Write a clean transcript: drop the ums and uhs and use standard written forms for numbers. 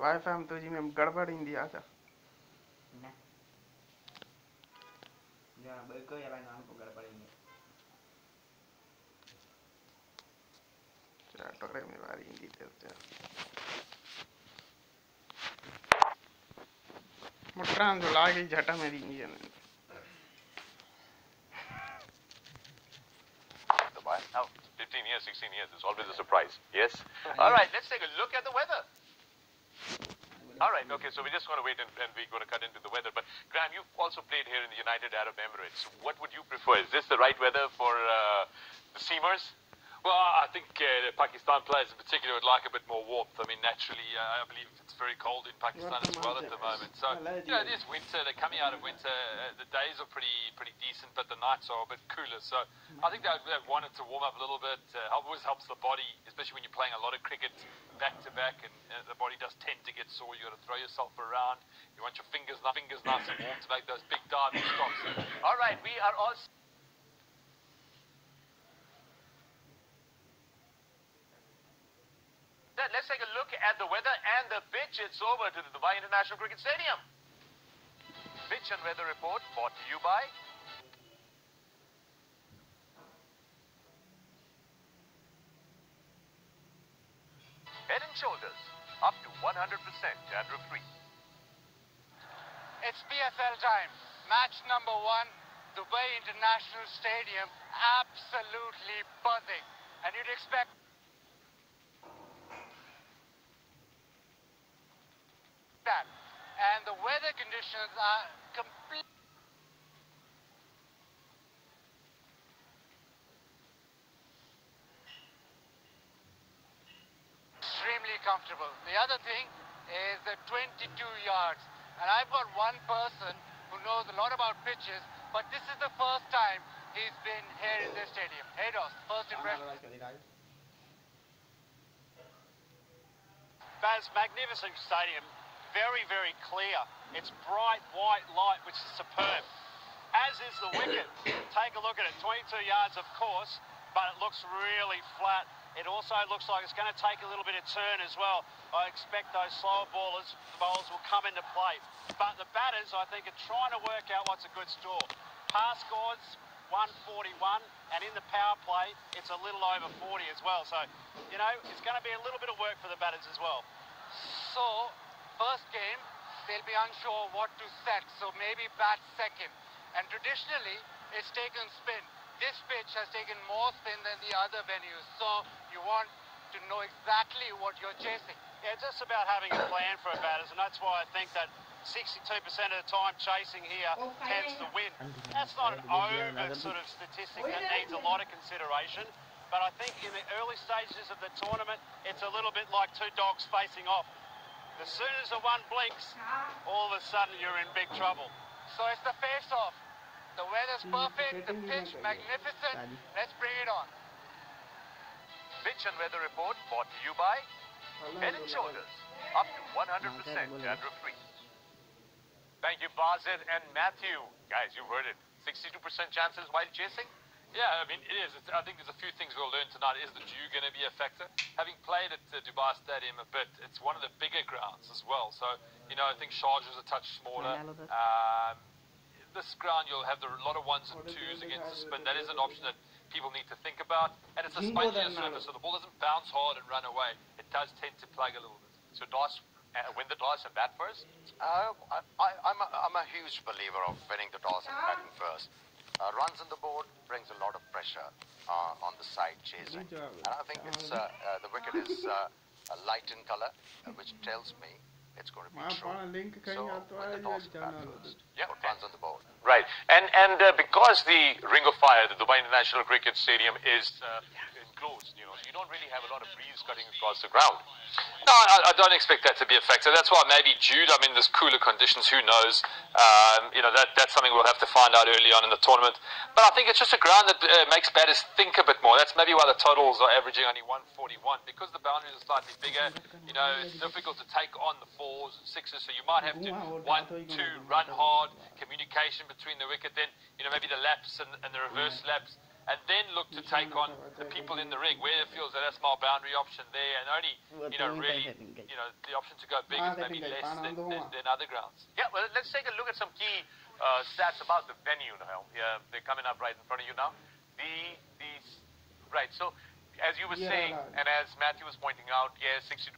Wifi में तुझी में गड़बड़ इंदी आजा ना या बको या भाई नाम को गड़बड़ इंदी चल टकरे में वारी इंदी चलते मुट्रान जो लागे झटा मेरी इंदी है Now, 15 years, 16 years, it's always a surprise. Yes? All right, let's take a look at the weather. All right, okay, so we're just going to wait and we're going to cut into the weather. But, Graham, you've also played here in the United Arab Emirates. What would you prefer? Is this the right weather for the Seamers? Well, I think the Pakistan players in particular would like a bit more warmth. I mean, naturally, I believe it's very cold in Pakistan as well at the moment. So, you know, it is winter. They're coming out of winter. The days are pretty decent, but the nights are a bit cooler. So, I think they've wanted to warm up a little bit. Always helps the body, especially when you're playing a lot of cricket back to back, and the body does tend to get sore. You got to throw yourself around. You want your fingers nice and warm to make those big diving stops. All right, we are all... Let's take a look at the weather and the pitch. It's over to the Dubai International Cricket Stadium. Pitch and weather report brought to you by Head and Shoulders, up to 100% dandruff-free. It's PSL time. Match number 1, Dubai International Stadium, absolutely buzzing. And you'd expect that. And the weather conditions are extremely comfortable. The other thing is the 22 yards. And I've got one person who knows a lot about pitches, but this is the first time he's been here in this stadium. Hey, Dos, first impression. Baz, magnificent stadium. Very, very clear. It's bright white light, which is superb. As is the wicket. Take a look at it. 22 yards, of course, but it looks really flat. It also looks like it's going to take a little bit of turn as well. I expect those slower bowlers will come into play. But the batters, I think, are trying to work out what's a good score. Pass scores, 141, and in the power play, it's a little over 40 as well. So, you know, it's going to be a little bit of work for the batters as well. So, first game, they'll be unsure what to set, so maybe bat second. And traditionally, it's taken spin. This pitch has taken more spin than the other venues, so you want to know exactly what you're chasing. Yeah, it's just about having a plan for a batters, and that's why I think that 62% of the time chasing here tends to win. That's not an over sort of statistic that needs a lot of consideration, but I think in the early stages of the tournament, it's a little bit like two dogs facing off. As soon as the one blinks, all of a sudden you're in big trouble. So it's the face-off. The weather's perfect, the pitch magnificent. Let's bring it on. Pitch and weather report brought to you by Head and Shoulders, up to 100% dandruff-free. Thank you, Bazir and Matthew. Guys, you heard it. 62% chances while chasing? Yeah, I mean, it is. I think there's a few things we'll learn tonight. Is the dew going to be a factor? Having played at the Dubai Stadium a bit, it's one of the bigger grounds as well. So, you know, I think Sharjah's a touch smaller. This ground, you'll have a lot of ones and twos against the spin. That is an option that people need to think about. And it's a spongier surface, so the ball doesn't bounce hard and run away. It does tend to plug a little bit. So dice, win the dice and bat first? I'm a huge believer of winning the toss and batting first. Runs on the board brings a lot of pressure on the side chasing. And I think it's, the wicket is light in color, which tells me it's going to be true. So win the toss and bat first. Yeah, Runs on the board. Right, and because the Ring of Fire, the Dubai International Cricket Stadium, is enclosed, you know, you don't really have a lot of breeze cutting across the ground. No, I don't expect that to be a factor. That's why maybe Jude, I mean, there's cooler conditions, who knows? You know, that's something we'll have to find out early on in the tournament. But I think it's just a ground that makes batters think a bit more. That's maybe why the totals are averaging only 141, because the boundaries are slightly bigger. You know, it's difficult to take on the fours and sixes, so you might have to 1, 2, run hard, communication between the wicket, then, you know, maybe the laps and the reverse laps. and then look to take on the people in the ring where it feels that small boundary option there, and only, really, the option to go big is maybe less than other grounds. Yeah, well, let's take a look at some key stats about the venue now. Yeah, they're coming up right in front of you now. Right, so as you were saying, and as Matthew was pointing out, yes, 62.